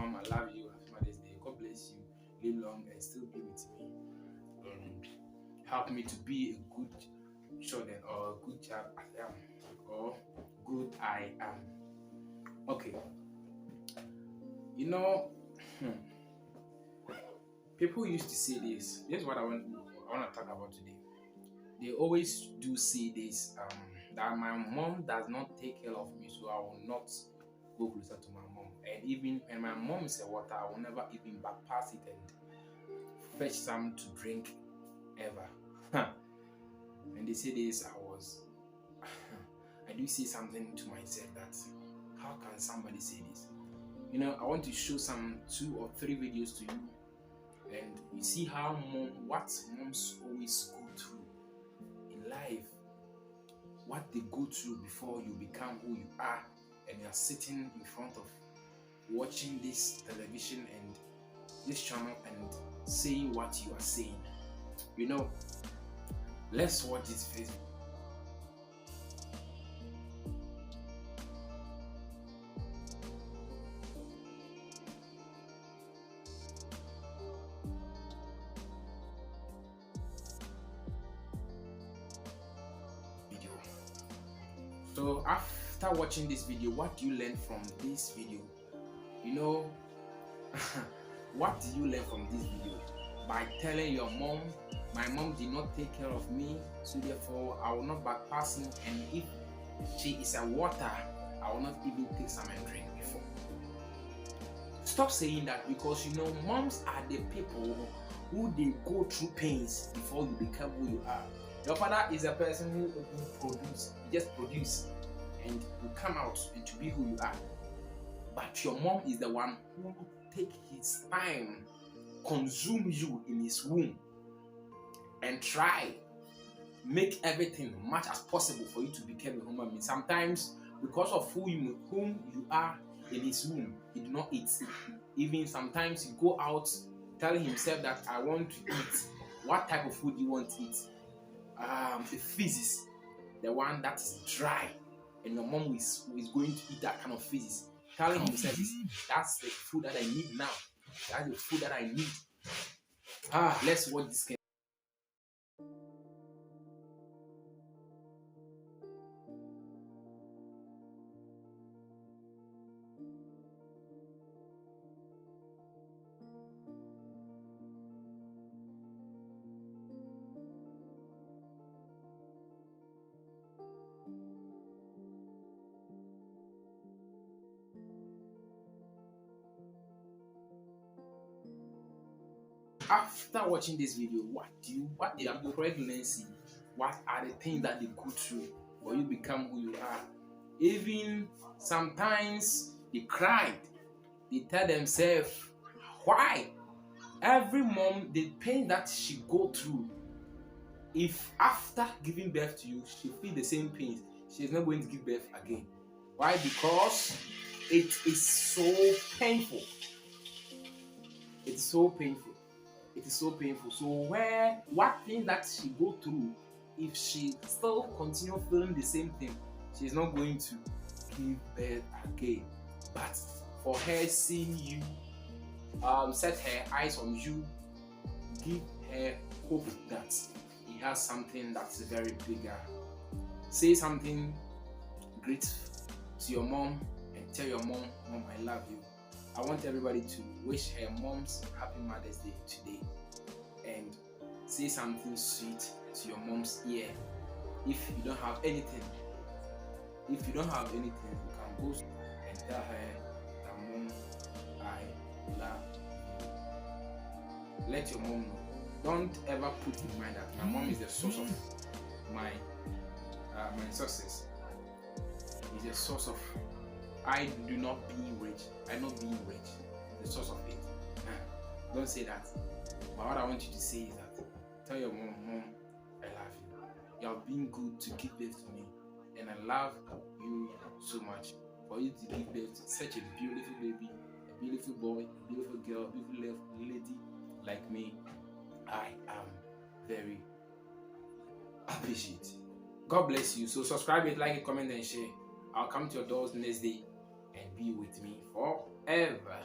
Mom, I love you. Happy Mother's Day. God bless you. Live long and still be with me. Help me to be a good children or a good child I am, or good I am. Okay. You know, people used to say this. This is what I want to talk about today. They always do say this, that my mom does not take care of me, so I will not go closer to my mom. And even when my mom is a water, I will never even bypass it and fetch some to drink ever. When they say this, I do say something to myself that how can somebody say this? You know, I want to show some 2 or 3 videos to you, and you see how what moms always go through in life, what they go through before you become who you are, and you are sitting in front of watching this television and this channel and saying what you are saying. You know, let's watch this video. So after watching this video, what do you learn from this video? You know, what do you learn from this video? By telling your mom, my mom did not take care of me, so therefore I will not bypass him, and if she is a water, I will not even take some and drink before. Stop saying that, because you know moms are the people who they go through pains before you become who you are. Your father is a person who just produce and will come out and to be who you are. But your mom is the one who take his time, consume you in his womb, and try make everything much as possible for you to become a human being. Sometimes because of whom you are in his womb, he do not eat. Even sometimes he go out telling himself that I want to eat. What type of food you want to eat? The physics, the one that is dry, and your mom is going to eat that kind of physics, telling himself that's the food that I need now. That's the food that I need. Let's watch this game. After watching this video, what did you correctly see? What are the things that they go through for you become who you are? Even sometimes they cried. They tell themselves, why? Every mom, the pain that she go through, if after giving birth to you, she feel the same pain, she is not going to give birth again. Why? Because it is so painful. It's so painful. It is so painful. So what thing that she go through, if she still continue feeling the same thing, she is not going to give birth again. But for her seeing you, set her eyes on you, give her hope that he has something that's very bigger. Say something great to your mom and tell your mom, Mom, I love you. I want everybody to wish her mom's Happy Mother's Day today, and say something sweet to your mom's ear. If you don't have anything, you can go and tell her that, Mom, I love you. Let your mom know. Don't ever put in mind that my mom is the source of my success. Is the source of I do not being rich. I not being rich. The source of it. Don't say that. But what I want you to say is that tell your mom, I love you. You have been good to give birth to me, and I love you so much. For you to give birth to such a beautiful baby, a beautiful boy, a beautiful girl, a beautiful lady like me, I am very appreciative. God bless you. So subscribe it, like it, comment, and share. I'll come to your doors next day and be with me forever.